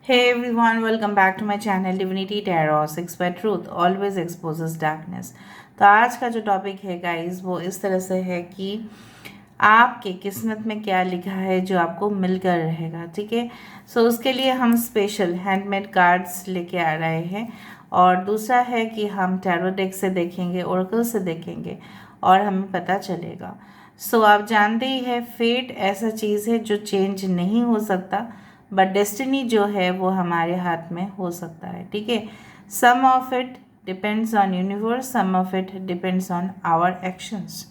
Hey everyone, welcome back to my channel Divinity Tarot 6 by Truth always exposes darkness। तो आज का जो topic है गाइस वो इस तरह से है कि आपके किस्मत में क्या लिखा है जो आपको मिलकर रहेगा। ठीक है, सो उसके लिए हम स्पेशल हैंडमेड कार्ड्स लेके आ रहे हैं और दूसरा है कि हम टैरो डेक से देखेंगे, ओरेकल से देखेंगे और हमें पता चलेगा। सो आप जानते ही है, फेट ऐसा चीज़ है जो चेंज नहीं हो सकता, बट डेस्टिनी जो है वो हमारे हाथ में हो सकता है। ठीक है, some of it depends on universe, some of it depends on our actions.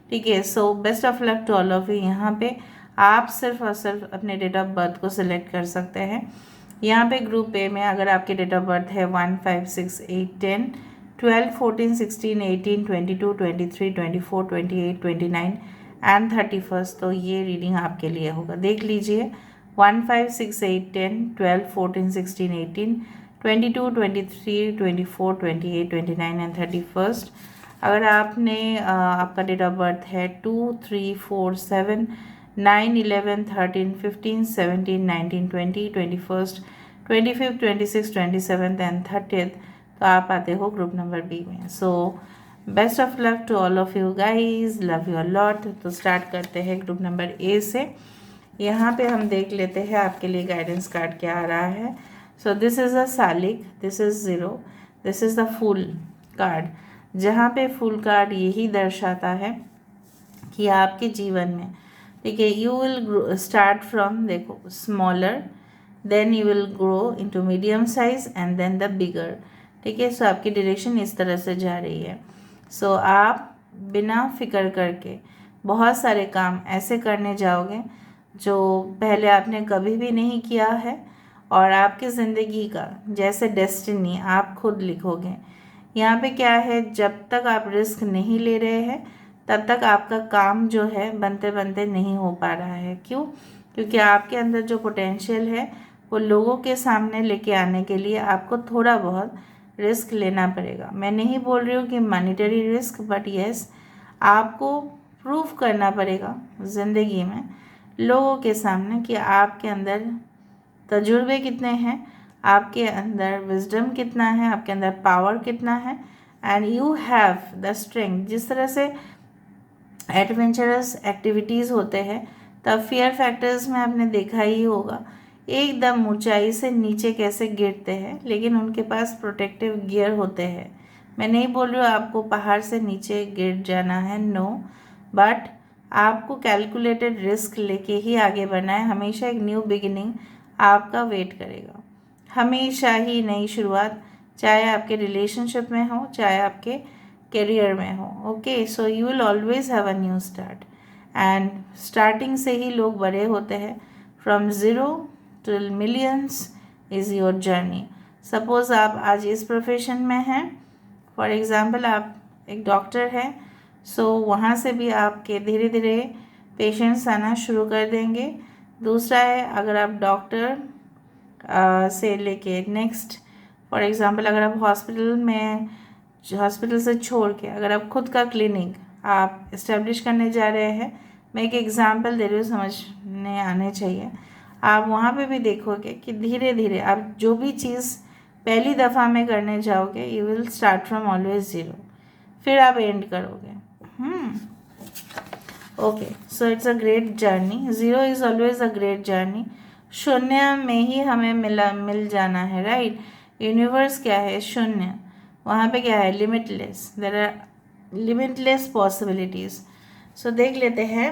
ठीक है, so best of luck to all of you. यहाँ पे आप सिर्फ और सिर्फ अपने डेट ऑफ बर्थ को सिलेक्ट कर सकते हैं। यहाँ पे ग्रुप ए में अगर आपकी डेट ऑफ बर्थ है 1, 5, 6, 8, 10, 12, 14, 16, 18, 22, 23, 24, 28, 29 एंड 31, तो ये रीडिंग आपके लिए होगा। देख लीजिए 1, 5, 6, 8, 10, 12, 14, 16, 18, 22, 23, 24, 28, 29 एंड 31। अगर आपका डेट ऑफ बर्थ है 2, 3, 4, 7, 9, 11, 13, 15, 17, 19, 20, 21st, 25th, 26th, 27th and 30th, तो आप आते हो ग्रुप नंबर बी में। So best of luck to all of you guys, love you lot. तो स्टार्ट करते हैं ग्रुप नंबर ए से। यहाँ पे हम देख लेते हैं आपके लिए गाइडेंस कार्ड क्या आ रहा है। So this is a Salik, this is zero, this is the full card. जहाँ पे फुल कार्ड यही दर्शाता है कि आपके जीवन में, ठीक है, यू विल स्टार्ट फ्रॉम, देखो, smaller, then you will grow into medium size and then the bigger. ठीक है, सो आपकी डायरेक्शन इस तरह से जा रही है। सो आप बिना फिक्र करके बहुत सारे काम ऐसे करने जाओगे जो पहले आपने कभी भी नहीं किया है, और आपकी ज़िंदगी का जैसे डेस्टिनी आप खुद लिखोगे। यहाँ पे क्या है, जब तक आप रिस्क नहीं ले रहे हैं तब तक आपका काम जो है बनते बनते नहीं हो पा रहा है। क्यों? क्योंकि आपके अंदर जो पोटेंशियल है वो लोगों के सामने लेके आने के लिए आपको थोड़ा बहुत रिस्क लेना पड़ेगा। मैं नहीं बोल रही हूँ कि मॉनेटरी रिस्क, बट यस, आपको प्रूव करना पड़ेगा ज़िंदगी में लोगों के सामने कि आपके अंदर तजुर्बे कितने हैं, आपके अंदर विजडम कितना है, आपके अंदर पावर कितना है, and you have the strength. जिस तरह से एडवेंचरस एक्टिविटीज़ होते हैं, तब फियर फैक्टर्स में आपने देखा ही होगा एकदम ऊंचाई से नीचे कैसे गिरते हैं, लेकिन उनके पास प्रोटेक्टिव गियर होते हैं। मैं नहीं बोल रही हूँ आपको पहाड़ से नीचे गिर जाना है, नो, बट आपको कैलकुलेटेड रिस्क लेके ही आगे बढ़ना है। हमेशा एक न्यू बिगिनिंग आपका वेट करेगा, हमेशा ही नई शुरुआत, चाहे आपके रिलेशनशिप में हो, चाहे आपके करियर में हो। Okay, so you will always have a new start, and starting से ही लोग बड़े होते हैं। From zero till millions is your journey. Suppose आप आज इस प्रोफेशन में हैं, फॉर एग्ज़ाम्पल आप एक डॉक्टर हैं, सो वहाँ से भी आपके धीरे धीरे पेशेंट्स आना शुरू कर देंगे। दूसरा है, अगर आप डॉक्टर से लेके नेक्स्ट, फॉर एग्ज़ाम्पल अगर आप हॉस्पिटल से छोड़ के अगर आप खुद का क्लिनिक आप इस्टेब्लिश करने जा रहे हैं, मैं एक एग्ज़ाम्पल दे रही हूँ, समझने आने चाहिए। आप वहाँ पे भी देखोगे कि धीरे धीरे आप जो भी चीज़ पहली दफ़ा में करने जाओगे, you will start from always zero, फिर आप एंड करोगे। Okay, so it's a great journey, zero is always a great journey. शून्य में ही हमें मिल जाना है, राइट। यूनिवर्स क्या है? शून्य। वहाँ पे क्या है? Limitless. There are limitless possibilities. So देख लेते हैं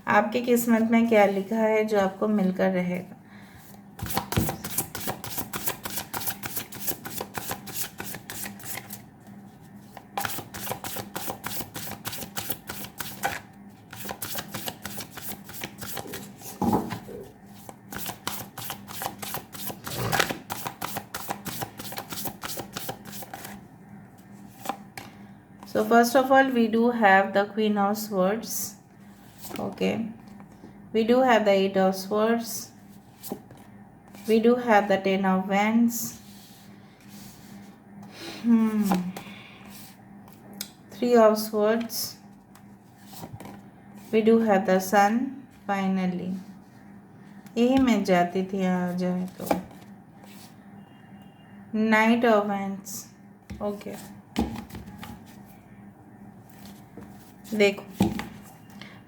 आपके किस्मत में क्या लिखा है जो आपको मिलकर रहेगा। So first of all, we do have the Queen of Swords. Okay, we do have the Eight of Swords. We do have the Ten of Wands. Three of Swords. We do have the Sun, finally. यही मैं जाती थी, आ जाए तो। Night of hands, okay. देखो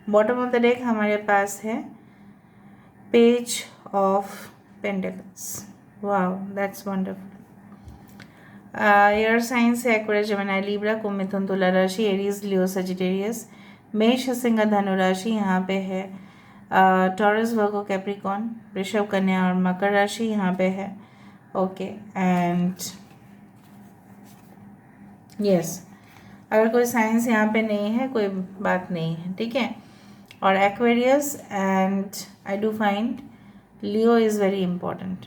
bottom of the deck हमारे पास है page of pentacles. Wow, that's wonderful. Air science है एक्वेरियस, जेमिनी, लिब्रा, कुंभ, मिथुन, तुला राशि, एरीज, लियो, सजिटेरियस, मेष, सिंह, धनु राशि। यहाँ पे है टॉरस, वर्गो, कैप्रिकॉन, वृषभ, कन्या और मकर राशि यहाँ पे है। ओके एंड यस, अगर कोई साइंस यहाँ पे नहीं है कोई बात नहीं है, ठीक है। और Aquarius and I do find Leo is very important.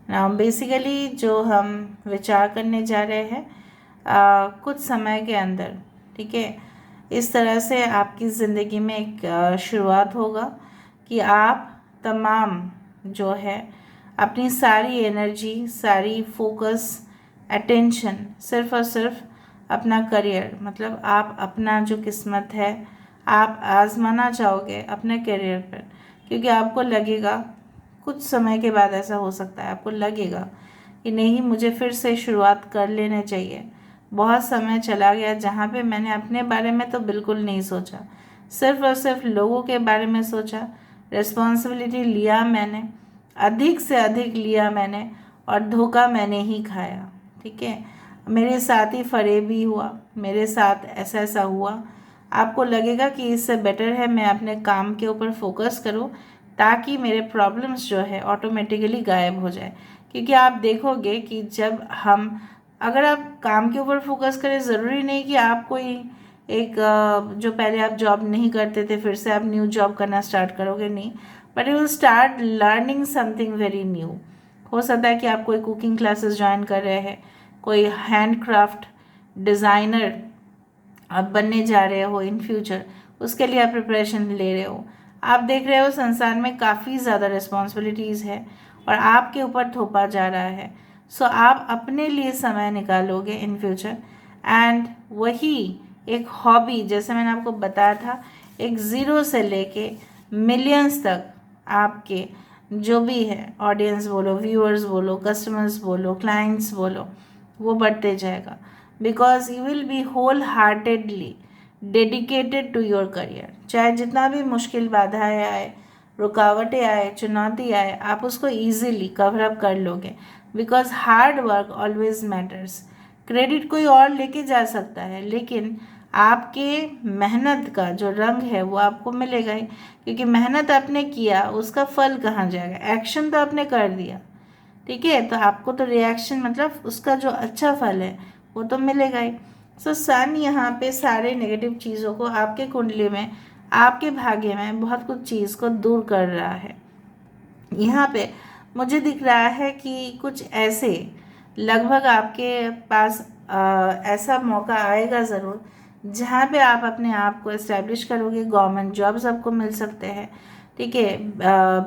Now basically जो हम विचार करने जा रहे हैं कुछ समय के अंदर, ठीक है, इस तरह से आपकी ज़िंदगी में एक शुरुआत होगा कि आप तमाम जो है अपनी सारी एनर्जी, सारी फोकस, अटेंशन सिर्फ और सिर्फ अपना करियर, मतलब आप अपना जो किस्मत है आप आजमाना चाहोगे अपने करियर पर, क्योंकि आपको लगेगा कुछ समय के बाद ऐसा हो सकता है आपको लगेगा कि नहीं मुझे फिर से शुरुआत कर लेना चाहिए। बहुत समय चला गया जहाँ पे मैंने अपने बारे में तो बिल्कुल नहीं सोचा, सिर्फ और सिर्फ लोगों के बारे में सोचा, रिस्पॉन्सिबिलिटी लिया मैंने, अधिक से अधिक लिया मैंने और धोखा मैंने ही खाया, ठीक है। मेरे साथ ही फरेबी हुआ, मेरे साथ ऐसा ऐसा हुआ। आपको लगेगा कि इससे बेटर है मैं अपने काम के ऊपर फोकस करूं ताकि मेरे प्रॉब्लम्स जो है ऑटोमेटिकली गायब हो जाए। क्योंकि आप देखोगे कि जब हम, अगर आप काम के ऊपर फोकस करें, ज़रूरी नहीं कि आप कोई एक जो पहले आप जॉब नहीं करते थे फिर से आप न्यू जॉब करना स्टार्ट करोगे, नहीं, but you will start learning something very new. हो सकता है कि आप कोई कुकिंग क्लासेस ज्वाइन कर रहे हैं, कोई हैंडक्राफ्ट डिज़ाइनर आप बनने जा रहे हो इन फ्यूचर, उसके लिए आप प्रिपरेशन ले रहे हो। आप देख रहे हो संसार में काफ़ी ज़्यादा रिस्पॉन्सिबिलिटीज़ है और आपके ऊपर थोपा जा रहा है। सो आप अपने लिए समय निकालोगे इन फ्यूचर एंड वही एक हॉबी, जैसे मैंने आपको बताया था, एक ज़ीरो से लेके मिलियंस तक आपके जो भी है ऑडियंस बोलो, व्यूअर्स बोलो, कस्टमर्स बोलो, क्लाइंट्स बोलो, वो बढ़ते जाएगा because you will be wholeheartedly dedicated to your career. चाहे जितना भी मुश्किल बाधाएं आए, रुकावटें आए, चुनौती आए, आप उसको ईजिली कवर अप कर लोगे because hard work always matters. Credit कोई और लेके जा सकता है लेकिन आपके मेहनत का जो रंग है वो आपको मिलेगा ही, क्योंकि मेहनत आपने किया उसका फल कहाँ जाएगा, एक्शन तो आपने कर दिया, ठीक है, तो आपको तो रिएक्शन मतलब उसका जो अच्छा फल है वो तो मिलेगा ही। सो सन यहाँ पे सारे नेगेटिव चीज़ों को आपके कुंडली में, आपके भाग्य में बहुत कुछ चीज़ को दूर कर रहा है। यहाँ पे मुझे दिख रहा है कि कुछ ऐसे लगभग आपके पास ऐसा मौका आएगा ज़रूर जहाँ पे आप अपने आप को इस्टेब्लिश करोगे। गवर्नमेंट जॉब्स आपको मिल सकते हैं, ठीक है,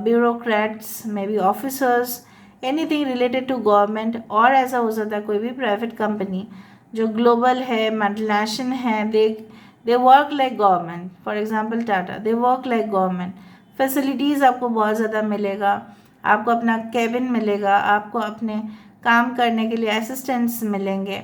bureaucrats, may be officers, anything related to government, और ऐसा हो सकता है कोई भी प्राइवेट कंपनी जो ग्लोबल है, मल्टीनेशनल है, they work like government. For example Tata, they work like government. Facilities आपको बहुत ज़्यादा मिलेगा, आपको अपना केबिन मिलेगा, आपको अपने काम करने के लिए असिस्टेंट्स मिलेंगे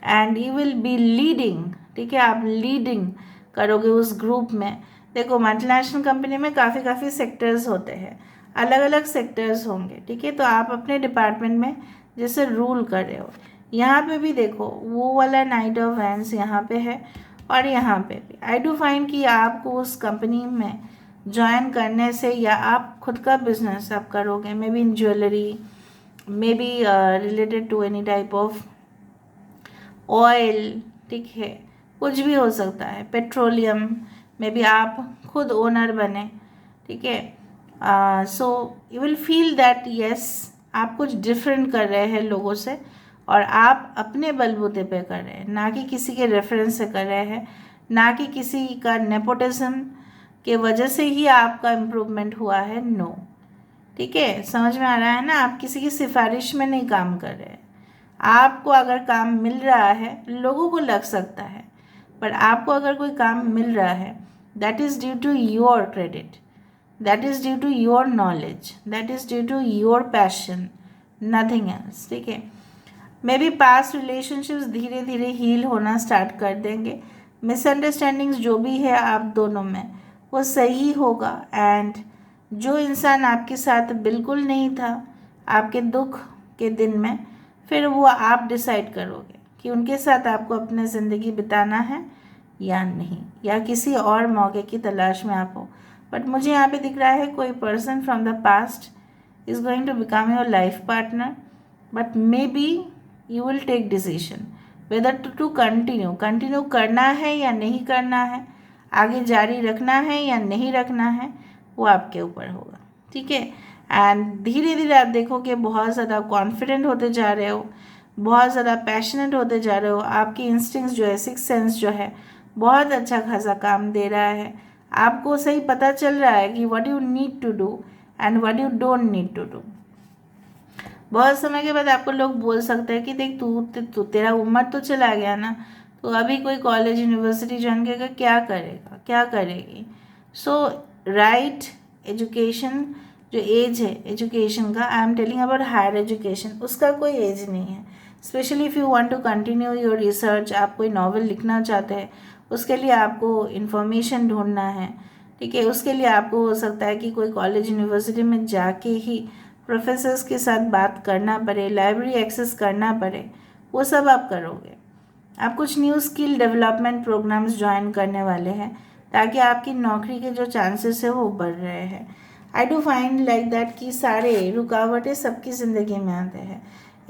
and you will be leading, ठीक है, आप लीडिंग करोगे उस ग्रुप में। देखो मल्टीनेशनल कंपनी में काफ़ी सेक्टर्स होते हैं, अलग अलग सेक्टर्स होंगे, ठीक है, तो आप अपने डिपार्टमेंट में जैसे रूल कर रहे हो। यहाँ पे भी देखो वो वाला नाइट ऑफ वैंड्स यहाँ पे है और यहाँ पे भी आई डू फाइंड कि आपको उस कंपनी में ज्वाइन करने से या आप खुद का बिजनेस आप करोगे, may be in jewellery, may be related to any type of oil, ठीक है, कुछ भी हो सकता है, पेट्रोलियम में भी आप खुद ओनर बने, ठीक है। So you will feel that yes आप कुछ डिफरेंट कर रहे हैं लोगों से और आप अपने बलबूते पे कर रहे हैं, ना कि किसी के रेफरेंस से कर रहे हैं, ना कि किसी का नेपोटिज्म के वजह से ही आपका इम्प्रूवमेंट हुआ है। नो, ठीक है, समझ में आ रहा है ना, आप किसी की सिफारिश में नहीं काम कर रहे हैं। आपको अगर काम मिल रहा है, लोगों को लग सकता है, पर आपको अगर कोई काम मिल रहा है that is due to your credit, that is due to your knowledge, that is due to your passion, nothing else, ठीक है। मे बी पास्ट रिलेशनशिप्स धीरे धीरे हील होना स्टार्ट कर देंगे, मिसअंडरस्टैंडिंग्स जो भी है आप दोनों में वो सही होगा, एंड जो इंसान आपके साथ बिल्कुल नहीं था आपके दुख के दिन में, फिर वो आप डिसाइड करोगे कि उनके साथ आपको अपनी ज़िंदगी बिताना है या नहीं, या किसी और मौके की तलाश में आप हो। बट मुझे यहाँ पे दिख रहा है कोई person from the past is going to become your life partner, but may be you will take decision whether to continue करना है या नहीं करना है, आगे जारी रखना है या नहीं रखना है, वो आपके ऊपर होगा, ठीक है। एंड धीरे धीरे आप देखोगे बहुत ज़्यादा कॉन्फिडेंट होते जा रहे हो, बहुत ज़्यादा पैशनेट होते जा रहे हो, आपकी इंस्टिंक्ट्स जो है, सिक्स सेंस जो है बहुत अच्छा खासा काम दे रहा है, आपको सही पता चल रहा है कि what you need to do and what you don't need to do. बहुत समय के बाद आपको लोग बोल सकते हैं कि देख तू तेरा उम्र तो चला गया ना, तो अभी कोई कॉलेज यूनिवर्सिटी ज्वाइन करेगा, क्या करेगा, क्या करेगी। सो राइट एजुकेशन, जो एज है एजुकेशन का, I am telling about higher education, उसका कोई एज नहीं है। Specially if you want to continue your research, आप कोई नॉवल लिखना चाहते हैं, उसके लिए आपको इन्फॉर्मेशन ढूंढना है, ठीक है, उसके लिए आपको हो सकता है कि कोई कॉलेज यूनिवर्सिटी में जाके ही प्रोफेसर्स के साथ बात करना पड़े, लाइब्रेरी एक्सेस करना पड़े, वो सब आप करोगे। आप कुछ new skill development programs join करने वाले हैं ताकि आपकी नौकरी के जो चांसेस है वो बढ़ रहे हैं। आई डू फाइंड लाइक दैट कि सारे रुकावटें सबकी ज़िंदगी में आते हैं।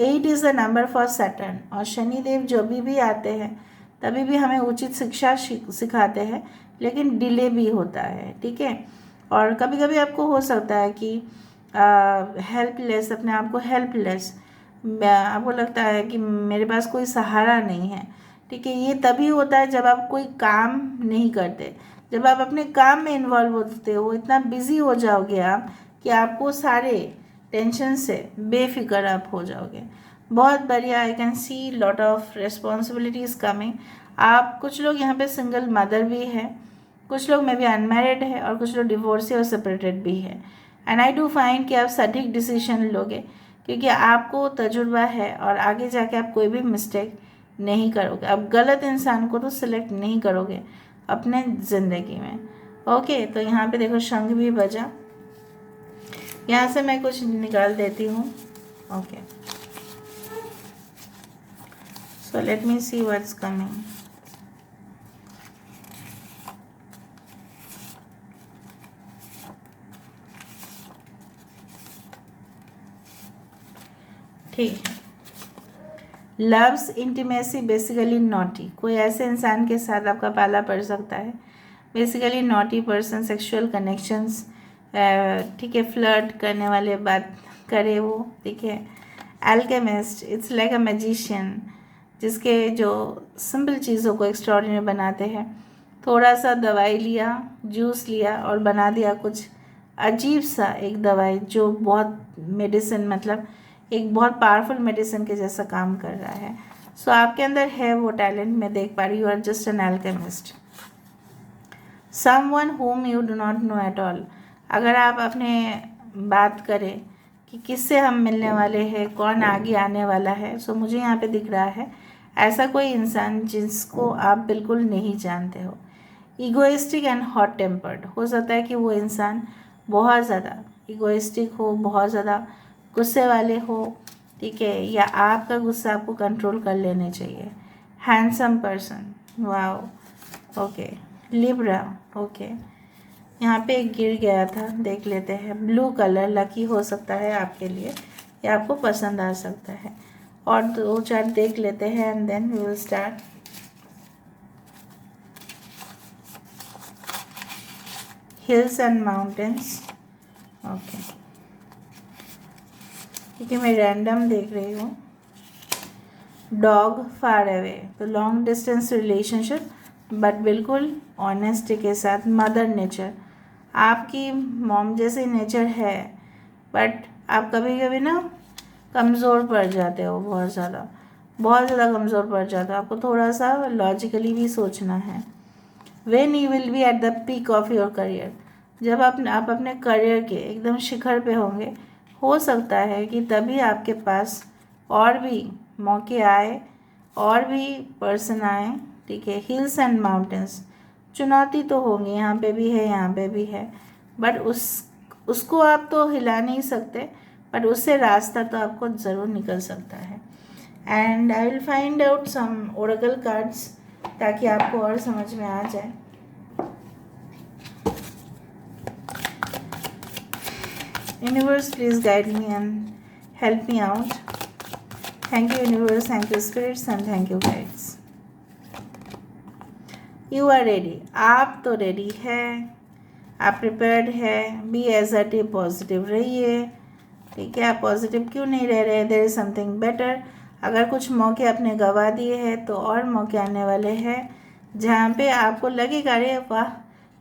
8 is the number for Saturn, और शनिदेव जब भी आते हैं तभी भी हमें उचित शिक्षा सिखाते हैं, लेकिन डिले भी होता है, ठीक है। और कभी कभी आपको हो सकता है कि हेल्पलेस, अपने आप को हेल्पलेस, आपको लगता है कि मेरे पास कोई सहारा नहीं है, ठीक है। ये तभी होता है जब आप कोई काम नहीं करते, जब आप अपने काम में इन्वॉल्व होते हो, इतना बिजी हो जाओगे आप कि आपको सारे टेंशन से बेफिक्र आप हो जाओगे। बहुत बढ़िया, I can see lot of responsibilities coming. आप कुछ लोग यहाँ पे सिंगल मदर भी है, कुछ लोग में भी अनमैरिड है, और कुछ लोग डिवोर्सी और सेपरेटेड भी है। एंड आई डू फाइंड कि आप सटीक डिसीजन लोगे क्योंकि आपको तजुर्बा है और आगे जाके आप कोई भी मिस्टेक नहीं करोगे, आप गलत इंसान को तो सिलेक्ट नहीं करोगे अपने ज़िंदगी में। ओके, तो यहाँ पे देखो शंख भी बजा, यहाँ से मैं कुछ निकाल देती हूँ। ओके, सो लेट मी सी व्हाट्स कमिंग। ठीक है, लव्स इंटीमेसी बेसिकली नॉटी, कोई ऐसे इंसान के साथ आपका पाला पड़ सकता है, basically naughty person, sexual connections, ठीक है, फ्लर्ट करने वाले बात करे वो, ठीक है। Alchemist, it's like a magician, जिसके जो सिंपल चीज़ों को एक्स्ट्रॉर्डिनरी बनाते हैं। थोड़ा सा दवाई लिया, जूस लिया और बना दिया कुछ अजीब सा एक दवाई जो बहुत मेडिसिन, मतलब एक बहुत पावरफुल मेडिसिन के जैसा काम कर रहा है। सो आपके अंदर है वो टैलेंट, मैं देख पा रही हूँ। You are just an alchemist, someone whom you do not know at all। अगर आप अपने बात करें कि किससे हम मिलने वाले हैं, कौन आगे आने वाला है, सो मुझे यहाँ पे दिख रहा है ऐसा कोई इंसान जिसको आप बिल्कुल नहीं जानते हो। ईगोइस्टिक एंड हॉट टेम्पर्ड, हो सकता है कि वो इंसान बहुत ज़्यादा ईगोइस्टिक हो, बहुत ज़्यादा गुस्से वाले हो, ठीक है, या आपका गुस्सा आपको कंट्रोल कर लेने चाहिए। Handsome person, wow, okay. Libra, okay, यहाँ पे एक गिर गया था, देख लेते हैं। ब्लू कलर लकी हो सकता है आपके लिए, या आपको पसंद आ सकता है, और 2-4 देख लेते हैं and then we will start. Hills and mountains, okay, ठीक है, मैं रैंडम देख रही हूँ। डॉग फार अवे, तो लॉन्ग डिस्टेंस रिलेशनशिप बट बिल्कुल ऑनेस्टी के साथ। मदर नेचर, आपकी मॉम जैसे नेचर है, बट आप कभी कभी ना कमज़ोर पड़ जाते हो, बहुत ज़्यादा कमज़ोर पड़ जाते हो, आपको थोड़ा सा लॉजिकली भी सोचना है। When you will B at the peak of your career, जब आप अपने करियर के एकदम शिखर पे होंगे, हो सकता है कि तभी आपके पास और भी मौके आए, और भी पर्सन आए, ठीक है। हिल्स एंड माउंटेन्स, चुनौती तो होंगी, यहाँ पे भी है, यहाँ पे भी है, बट उसको आप तो हिला नहीं सकते, बट उससे रास्ता तो आपको ज़रूर निकल सकता है। And I will find out some oracle cards ताकि आपको और समझ में आ जाए। Universe, please guide me and help me out. Thank you universe, thank you spirits and thank you guides. You are ready. आप तो रेडी है, आप प्रिपेयर्ड है। बी एजर्टिव, पॉजिटिव रहिए, ठीक है। आप पॉजिटिव क्यों नहीं रह रहे? There is something better. अगर कुछ मौके आपने गंवा दिए हैं तो और मौके आने वाले हैं जहाँ पे आपको लगेगा अरे वाह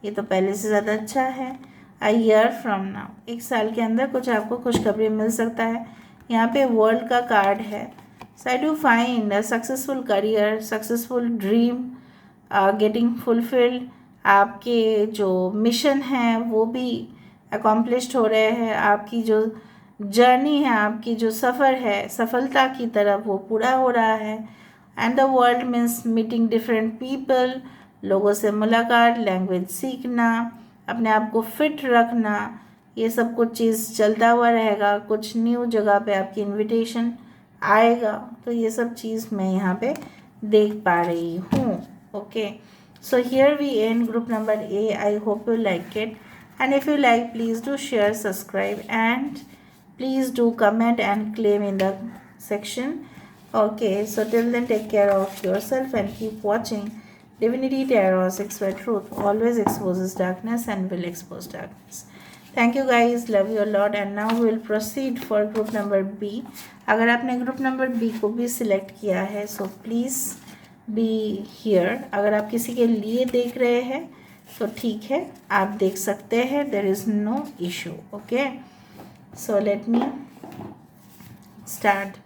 ये तो पहले से ज़्यादा अच्छा है। अ ईयर फ्रॉम नाउ, 1 साल के अंदर कुछ आपको खुशखबरी मिल सकता है। यहाँ पे वर्ल्ड का कार्ड है। So I do find a successful career, successful dream getting fulfilled. आपके जो मिशन हैं वो भी अकॉम्प्लिश्ड हो रहे हैं। आपकी जो जर्नी है, आपकी जो सफ़र है सफलता की तरफ, वो पूरा हो रहा है। And the world means meeting different people, लोगों से मुलाकात, लैंग्वेज सीखना, अपने आप को फिट रखना, ये सब कुछ चीज़ चलता हुआ रहेगा। कुछ न्यू जगह पे आपकी इनविटेशन आएगा, तो ये सब चीज़ मैं यहाँ पे देख पा रही हूँ। Okay, so here we end group number A. I hope you like it, and if you like, please do share, subscribe, and please do comment and claim in the section. Okay, so till then, take care of yourself and keep watching Divinity Tarot 6 by Truth. Always exposes darkness and will expose darkness. Thank you guys, love you a lot, and now we will proceed for group number B. अगर आपने group number B को भी select किया है, so please be here. अगर आप किसी के लिए देख रहे हैं तो ठीक है, आप देख सकते हैं, there is no issue. Okay, so let me start.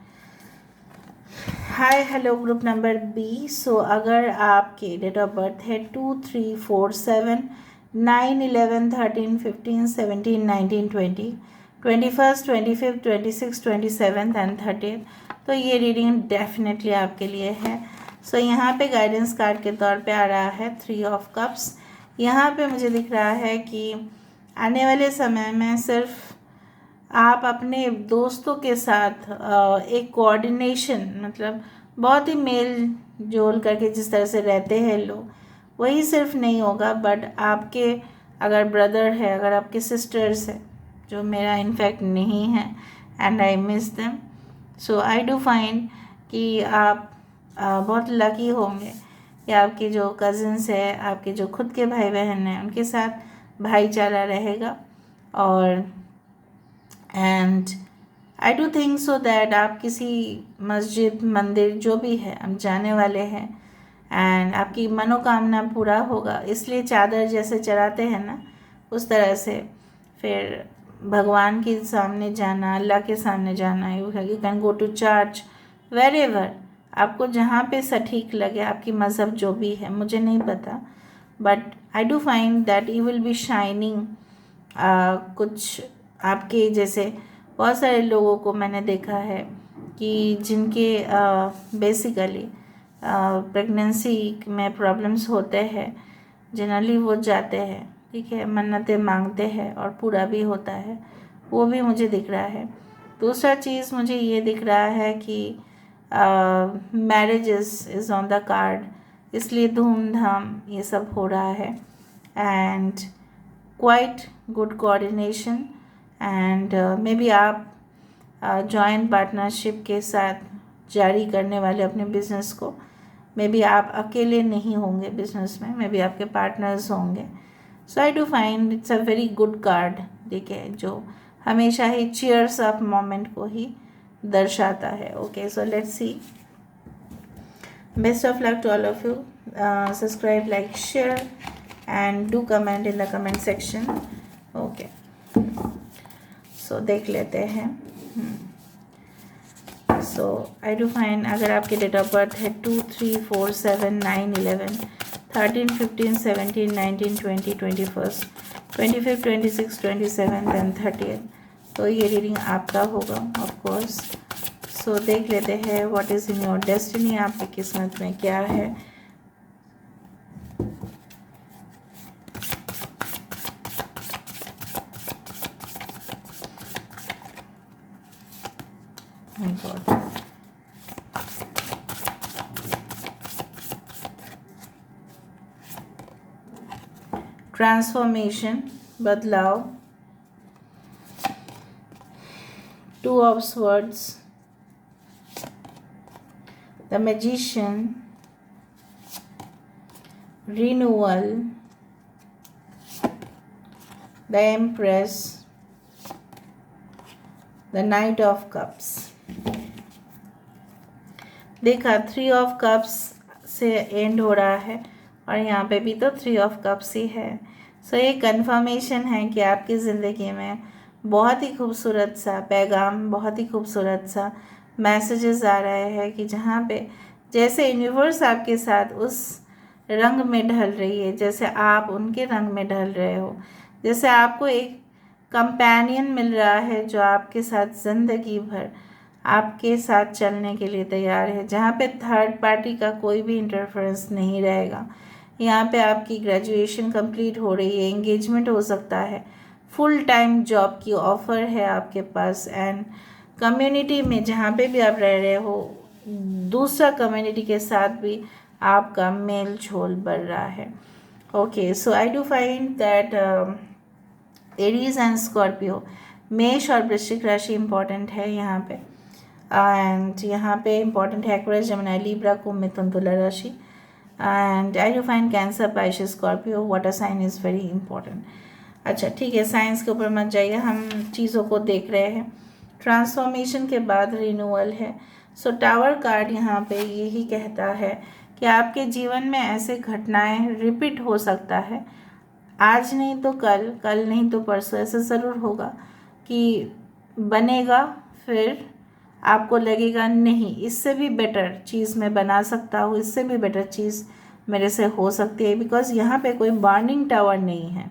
Hi hello group number B. So अगर आपके डेट ऑफ बर्थ है 2, 3, 4, 7, 9, 11, 13, 15, 17, 19, 20, 21st, 25th, 26th, 27th and 30th, तो ये रीडिंग डेफिनेटली आपके लिए है। सो यहाँ पे गाइडेंस कार्ड के तौर पे आ रहा है 3 ऑफ कप्स। यहाँ पे मुझे दिख रहा है कि आने वाले समय में सिर्फ आप अपने दोस्तों के साथ एक कोऑर्डिनेशन, मतलब बहुत ही मेल जोल करके जिस तरह से रहते हैं लोग, वही सिर्फ नहीं होगा, बट आपके अगर ब्रदर है, अगर आपके सिस्टर्स है, जो मेरा इनफैक्ट नहीं है and I miss them, so I do find कि आप बहुत लकी होंगे कि आपके जो कज़न्स है, आपके जो खुद के भाई बहन हैं, उनके साथ भाईचारा रहेगा। और and I do think so that आप किसी मस्जिद, मंदिर जो भी है हम जाने वाले हैं, एंड आपकी मनोकामना पूरा होगा। इसलिए चादर जैसे चढ़ाते हैं ना, उस तरह से फिर भगवान के सामने जाना, अल्लाह के सामने जाना, you can go to church, wherever, आपको जहाँ पे सटीक लगे, आपकी मज़हब जो भी है, मुझे नहीं पता, but I do find that you will B shining. कुछ आपके जैसे बहुत सारे लोगों को मैंने देखा है कि जिनके बेसिकली प्रेगनेंसी में प्रॉब्लम्स होते हैं, जनरली वो जाते हैं, ठीक है, मन्नतें मांगते हैं और पूरा भी होता है, वो भी मुझे दिख रहा है। दूसरा चीज़ मुझे ये दिख रहा है कि marriages is on the card, इसलिए धूमधाम ये सब हो रहा है। And quite good coordination, and may be आप जॉइंट पार्टनरशिप के साथ जारी करने वाले अपने बिजनेस को, मे बी आप अकेले नहीं होंगे बिजनेस में, मे बी आपके पार्टनर्स होंगे। So I do find it's a very good card, देखिए, जो हमेशा ही चीयर्स अप मोमेंट को ही दर्शाता है। Okay, so let's see. Best of luck to all of you. Subscribe, like, share and do comment in the comment section. Okay, so देख लेते हैं। सो आई डू फाइंड अगर आपके डेट ऑफ बर्थ है 2, 3, 4, 7, 9, 11, 13, 15, 17, 19, 20, 21st, 25, 26, 27 देन 30। तो ये reading आपका होगा ऑफ कोर्स। सो देख लेते हैं what is in your destiny, आपकी किस्मत में क्या है। माय गॉड, ट्रांसफॉर्मेशन, बदलाव, two of swords, the magician, renewal, the empress, the night of cups. देखा 3 ऑफ कप्स से एंड हो रहा है और यहाँ पे भी तो 3 ऑफ कप्स ही है। सो ये कंफर्मेशन है कि आपकी ज़िंदगी में बहुत ही खूबसूरत सा पैगाम, बहुत ही खूबसूरत सा मैसेजेस आ रहे हैं कि जहाँ पे जैसे यूनिवर्स आपके साथ उस रंग में ढल रही है, जैसे आप उनके रंग में ढल रहे हो, जैसे आपको एक कंपेनियन मिल रहा है जो आपके साथ ज़िंदगी भर आपके साथ चलने के लिए तैयार है, जहाँ पे थर्ड पार्टी का कोई भी इंटरफेरेंस नहीं रहेगा। यहाँ पे आपकी ग्रेजुएशन कंप्लीट हो रही है, एंगेजमेंट हो सकता है, फुल टाइम जॉब की ऑफ़र है आपके पास, एंड कम्युनिटी में जहाँ पे भी आप रह रहे हो दूसरा कम्युनिटी के साथ भी आपका मेल झोल बढ़ रहा है। Okay, so I do find that Aries and Scorpio, मेष और वृश्चिक राशि इंपॉर्टेंट है यहाँ पे, एंड यहाँ पे इंपॉर्टेंट है एक्वेरियस, जेमिनी, लिब्रा, कुंभ, मिथुन, तुला राशि, and I do find Cancer, Pisces, Scorpio, water sign is very important. अच्छा ठीक है, साइंस के ऊपर मत जाइए, हम चीज़ों को देख रहे हैं। ट्रांसफॉर्मेशन के बाद रिन्यूअल है। सो टावर कार्ड यहाँ पे यही कहता है कि आपके जीवन में ऐसे घटनाएं रिपीट हो सकता है, आज नहीं तो कल, कल नहीं तो परसों, ऐसा ज़रूर होगा कि बनेगा, फिर आपको लगेगा नहीं इससे भी बेटर चीज़ मैं बना सकता हूँ, इससे भी बेटर चीज़ मेरे से हो सकती है, बिकॉज़ यहाँ पे कोई बर्निंग टावर नहीं है।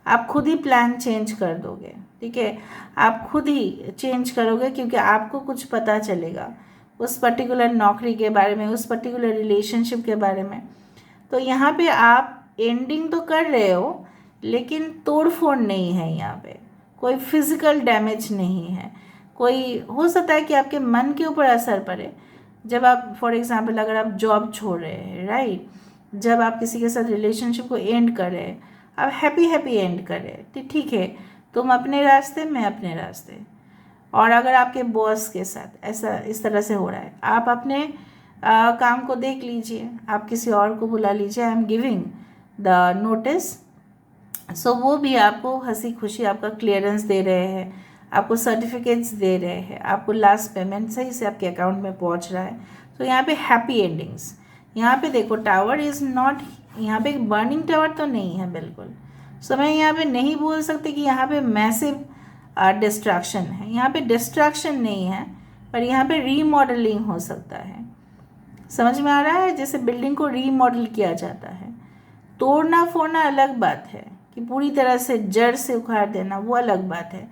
आप खुद ही प्लान चेंज कर दोगे, ठीक है, आप खुद ही चेंज करोगे क्योंकि आपको कुछ पता चलेगा उस पर्टिकुलर नौकरी के बारे में, उस पर्टिकुलर रिलेशनशिप के बारे में। तो यहाँ पे आप एंडिंग तो कर रहे हो लेकिन तोड़ फोड़ नहीं है, यहाँ पे कोई फिजिकल डैमेज नहीं है। कोई हो सकता है कि आपके मन के ऊपर असर पड़े जब आप फॉर एग्जांपल अगर आप जॉब छोड़ रहे हैं, राइट, जब आप किसी के साथ रिलेशनशिप को एंड कर रहे हैं, आप हैप्पी हैप्पी एंड कर रहे हैं, तो ठीक है, तुम अपने रास्ते, मैं अपने रास्ते। और अगर आपके बॉस के साथ ऐसा इस तरह से हो रहा है, आप अपने काम को देख लीजिए, आप किसी और को बुला लीजिए, I am giving the notice. So वो भी आपको हंसी खुशी आपका क्लियरेंस दे रहे हैं, आपको सर्टिफिकेट्स दे रहे हैं, आपको लास्ट पेमेंट सही से आपके अकाउंट में पहुंच रहा है। तो यहाँ पे हैप्पी एंडिंग्स। यहाँ पे देखो टावर इज़ नॉट, यहाँ पे एक बर्निंग टावर तो नहीं है बिल्कुल। सो मैं यहाँ पे नहीं बोल सकती कि यहाँ पे मैसिव डिस्ट्रैक्शन है, यहाँ पे डिस्ट्रैक्शन नहीं है, पर यहाँ पे रीमॉडलिंग हो सकता है। समझ में आ रहा है, जैसे बिल्डिंग को रीमॉडल किया जाता है। तोड़ना फोड़ना अलग बात है कि पूरी तरह से जड़ से उखाड़ देना, वो अलग बात है।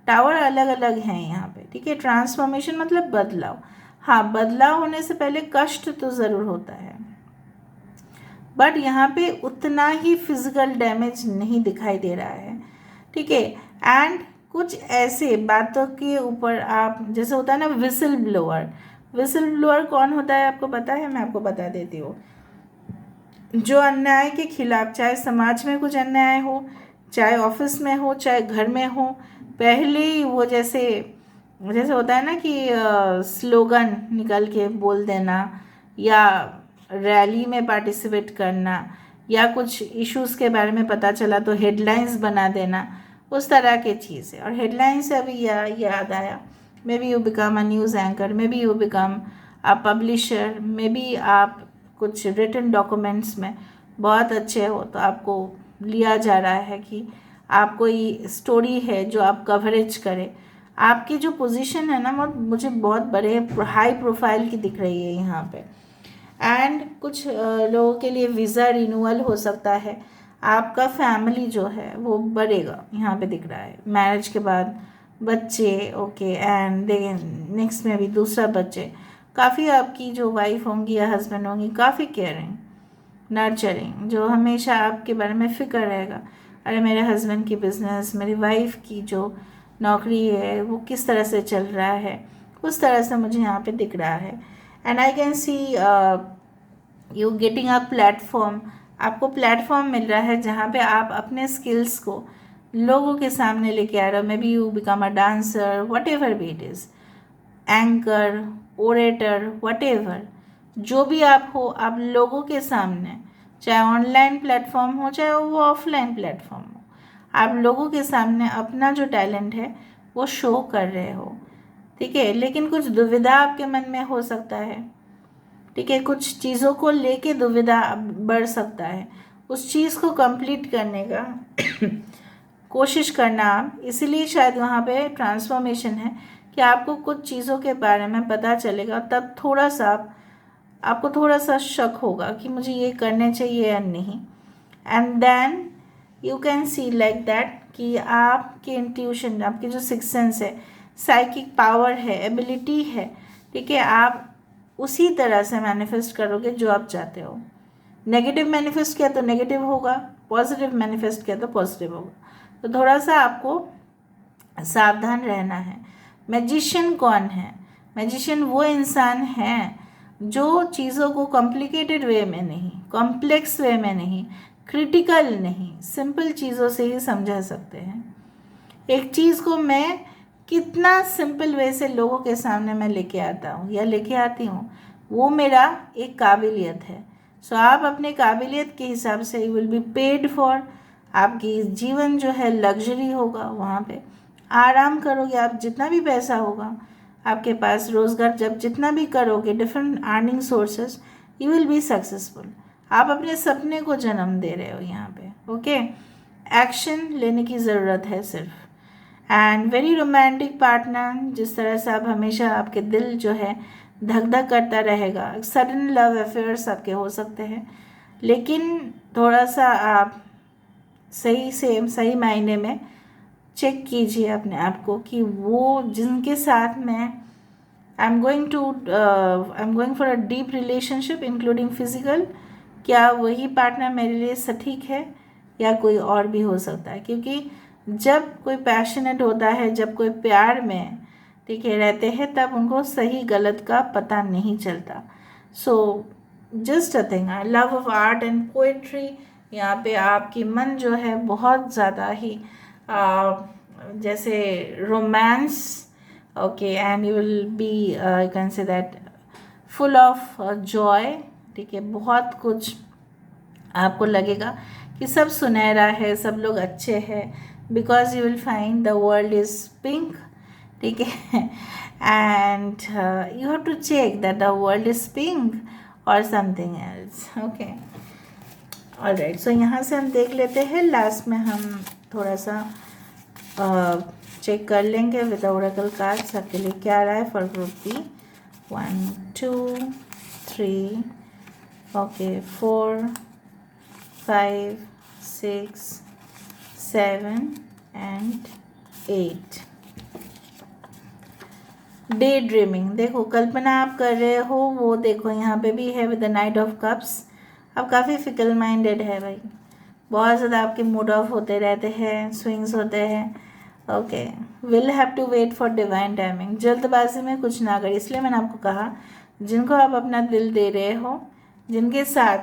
टावर अलग अलग हैं यहाँ पे, ठीक है। ट्रांसफॉर्मेशन मतलब बदलाव, हाँ बदलाव होने से पहले कष्ट तो ज़रूर होता है, बट यहाँ पे उतना ही फिजिकल डैमेज नहीं दिखाई दे रहा है, ठीक है। एंड कुछ ऐसे बातों के ऊपर आप, जैसे होता है ना विसल ब्लोअर, विसल ब्लोअर कौन होता है आपको पता है? मैं आपको बता देती हूँ। जो अन्याय के खिलाफ, चाहे समाज में कुछ अन्याय हो, चाहे ऑफिस में हो, चाहे घर में हो, पहले ही वो जैसे होता है ना कि स्लोगन निकल के बोल देना, या रैली में पार्टिसिपेट करना, या कुछ इश्यूज़ के बारे में पता चला तो हेडलाइंस बना देना, उस तरह की चीज़ है। और हेडलाइन से अभी याद आया, मे be you become a news anchor, may be you become a publisher, may be आप कुछ रिटन डॉक्यूमेंट्स में बहुत अच्छे हो, तो आपको लिया जा रहा है कि आप कोई स्टोरी है जो आप कवरेज करें। आपकी जो पोजीशन है ना, वो मुझे बहुत बड़े हाई प्रोफाइल की दिख रही है यहाँ पे। एंड कुछ लोगों के लिए वीज़ा रिन्यूअल हो सकता है, आपका फैमिली जो है वो बढ़ेगा, यहाँ पे दिख रहा है। मैरिज के बाद बच्चे, ओके, एंड नेक्स्ट में भी दूसरा बच्चे। काफ़ी आपकी जो वाइफ होंगी या हस्बैंड होंगी काफ़ी केयरिंग, नर्चरिंग, जो हमेशा आपके बारे में फ़िक्र रहेगा, अरे मेरे हस्बैंड की बिज़नेस, मेरी वाइफ की जो नौकरी है वो किस तरह से चल रहा है, उस तरह से मुझे यहाँ पे दिख रहा है। And I can see you getting a platform, आपको प्लेटफॉर्म मिल रहा है जहाँ पे आप अपने स्किल्स को लोगों के सामने लेके आ रहे हो। मे be you become a dancer, what ever be it is, anchor, orator, what ever, जो भी आप हो, आप लोगों के सामने, चाहे ऑनलाइन प्लेटफॉर्म हो चाहे वो ऑफलाइन प्लेटफॉर्म हो, आप लोगों के सामने अपना जो टैलेंट है वो शो कर रहे हो, ठीक है। लेकिन कुछ दुविधा आपके मन में हो सकता है, ठीक है, कुछ चीज़ों को लेके दुविधा बढ़ सकता है, उस चीज़ को कंप्लीट करने का कोशिश करना आप, इसीलिए शायद वहाँ पे ट्रांसफॉर्मेशन है कि आपको कुछ चीज़ों के बारे में पता चलेगा, तब थोड़ा सा आपको थोड़ा सा शक होगा कि मुझे ये करने चाहिए या नहीं। And then you can see like that कि आपके इंट्यूशन, आपकी जो सिक्स सेंस है, साइकिक पावर है, एबिलिटी है, ठीक है, आप उसी तरह से मैनिफेस्ट करोगे जो आप चाहते हो। नेगेटिव मैनिफेस्ट किया तो नेगेटिव होगा, पॉजिटिव मैनिफेस्ट किया तो पॉजिटिव होगा। तो थोड़ा सा आपको सावधान रहना है। मैजिशियन कौन है? मैजिशियन वो इंसान है जो चीज़ों को कॉम्प्लिकेटेड वे में नहीं, कॉम्प्लेक्स वे में नहीं, क्रिटिकल नहीं, सिंपल चीज़ों से ही समझा सकते हैं। एक चीज़ को मैं कितना सिंपल वे से लोगों के सामने मैं लेके आता हूँ या लेके आती हूँ, वो मेरा एक काबिलियत है। सो आप अपने काबिलियत के हिसाब से you will be paid for, आपकी जीवन जो है लग्जरी होगा, वहाँ पे आराम करोगे आप, जितना भी पैसा होगा आपके पास, रोज़गार जब जितना भी करोगे, different earning sources, you will be successful. आप अपने सपने को जन्म दे रहे हो यहाँ पे, ओके। एक्शन लेने की ज़रूरत है सिर्फ। एंड वेरी रोमांटिक पार्टनर, जिस तरह से आप हमेशा, आपके दिल जो है धक धक करता रहेगा। सडन लव अफेयर्स आपके हो सकते हैं, लेकिन थोड़ा सा आप सही मायने में चेक कीजिए अपने आप को कि वो जिनके साथ मैं I am going for a deep relationship including physical, क्या वही पार्टनर मेरे लिए सटीक है या कोई और भी हो सकता है। क्योंकि जब कोई पैशनेट होता है, जब कोई प्यार में, ठीक है, रहते हैं, तब उनको सही गलत का पता नहीं चलता। So just a thing, I love of art and poetry, यहाँ पे आपकी मन जो है बहुत ज़्यादा ही जैसे romance, okay, and you will B you can say that full of Joy, ठीक है, बहुत कुछ आपको लगेगा कि सब सुनहरा है, सब लोग अच्छे हैं, because you will find the world is pink, ठीक है, and you have to check that the world is pink और something else, okay. Alright, so यहाँ से हम देख लेते हैं, लास्ट में हम थोड़ा सा चेक कर लेंगे विद ओरेकल कार्ड्स आपके लिए क्या रहा है for group B. 1 2 3 okay 4 5 6 7 and 8। Daydreaming, देखो कल्पना आप कर रहे हो, वो देखो यहाँ पे भी है with the night of cups. आप काफ़ी फिकल माइंडेड है भाई, बहुत ज़्यादा आपके मूड ऑफ होते रहते हैं, स्विंग्स होते हैं, okay. Will have to wait for divine timing, जल्दबाजी में कुछ ना करें। इसलिए मैंने आपको कहा, जिनको आप अपना दिल दे रहे हो, जिनके साथ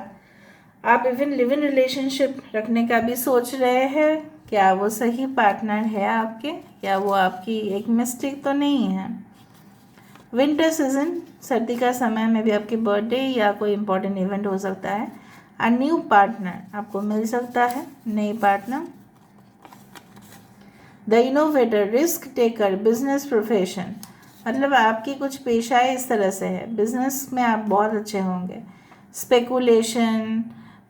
आप इवन लिव इन रिलेशनशिप रखने का भी सोच रहे हैं, क्या वो सही पार्टनर है आपके, या वो आपकी एक मिस्टेक तो नहीं है। विंटर सीजन, सर्दी का समय में भी आपकी बर्थडे या कोई इंपॉर्टेंट इवेंट हो सकता है। अ न्यू पार्टनर आपको मिल सकता है, नई partner. The innovator, risk taker, business profession, मतलब आपकी कुछ पेशाएं इस तरह से है, बिजनेस में आप बहुत अच्छे होंगे। स्पेकुलेशन,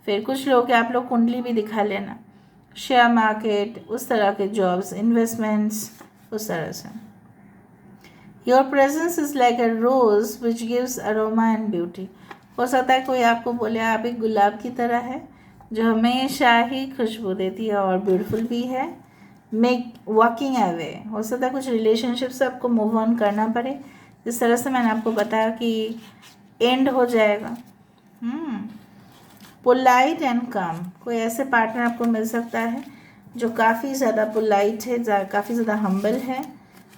फिर कुछ लोग आप लोग कुंडली भी दिखा लेना, शेयर मार्केट, उस तरह के जॉब्स, इन्वेस्टमेंट्स, उस तरह से। Your presence is like a rose which gives aroma and beauty, हो सकता है कोई आपको बोले आप एक गुलाब की तरह है जो हमेशा ही खुशबू देती है और ब्यूटीफुल भी है। मेक वॉकिंग अवे, हो सकता है कुछ रिलेशनशिप से आपको मूव ऑन करना पड़े, जिस तरह से मैंने आपको बताया कि एंड हो जाएगा। पोलाइट एंड काम, कोई ऐसे पार्टनर आपको मिल सकता है जो काफ़ी ज़्यादा पोलाइट है, काफ़ी ज़्यादा हम्बल है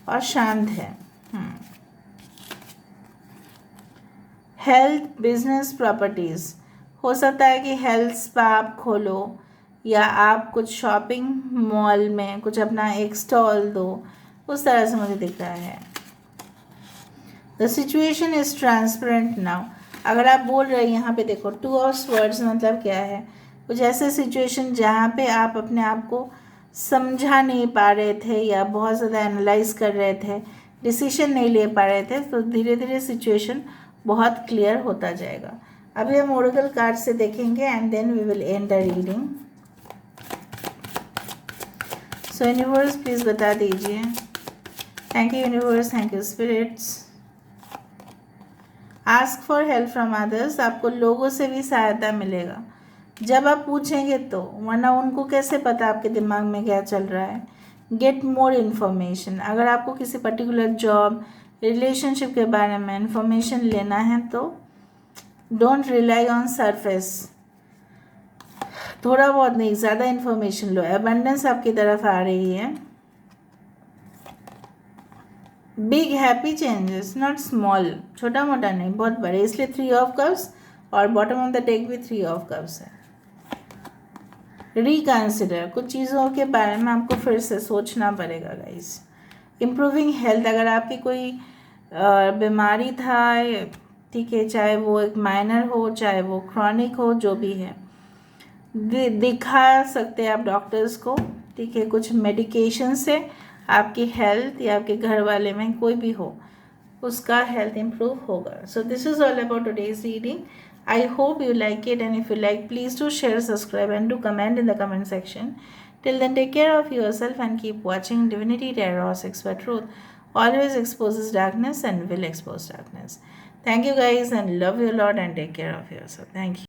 और शांत है। हेल्थ, बिजनेस, प्रॉपर्टीज़, हो सकता है कि हेल्थ स्पा आप खोलो या आप कुछ शॉपिंग मॉल में कुछ अपना एक स्टॉल दो, उस तरह से मुझे दिख रहा है। The situation is transparent now, अगर आप बोल रहे हैं यहाँ पे देखो 2 ऑफ स्वर्ड्स मतलब क्या है, कुछ ऐसे सिचुएशन जहाँ पे आप अपने आप को समझा नहीं पा रहे थे या बहुत ज़्यादा एनालाइज कर रहे थे, डिसीजन नहीं ले पा रहे थे, तो धीरे धीरे सिचुएशन बहुत क्लियर होता जाएगा। अभी हम ओरेकल कार्ड से देखेंगे and then we will end the reading. So universe please बता दीजिए। Thank you universe, thank you spirits. Ask for help from others, आपको लोगों से भी सहायता मिलेगा जब आप पूछेंगे तो, वरना उनको कैसे पता आपके दिमाग में क्या चल रहा है। गेट मोर इन्फॉर्मेशन, अगर आपको किसी पर्टिकुलर जॉब, रिलेशनशिप के बारे में इंफॉर्मेशन लेना है तो डोंट रिलाई ऑन सरफेस, थोड़ा बहुत नहीं, ज़्यादा इन्फॉर्मेशन लो। एबंडेंस आपकी तरफ आ रही है। Big happy changes, not small, छोटा मोटा नहीं, बहुत बड़े, इसलिए 3 ऑफ कप्स और बॉटम ऑफ द डेक भी 3 ऑफ कप्स है। रिकन्सिडर, कुछ चीज़ों के बारे में आपको फिर से सोचना पड़ेगा गाइस। इम्प्रूविंग हेल्थ, अगर आपकी कोई बीमारी था, ठीक है, चाहे वो एक माइनर हो चाहे वो क्रॉनिक हो, जो भी है, दिखा सकते हैं आप डॉक्टर्स को, ठीक है, कुछ मेडिकेशन से आपकी हेल्थ या आपके घर वाले में कोई भी हो उसका हेल्थ इम्प्रूव होगा। So this is all about today's reading. I hope you like it, and if you like, please do share, subscribe and do comment in the comment section. Till then, take care of yourself and keep watching Divinity Tarot 6 for Truth. Always exposes darkness and will expose darkness. Thank you guys and love you a lot and take care of yourself. Thank you.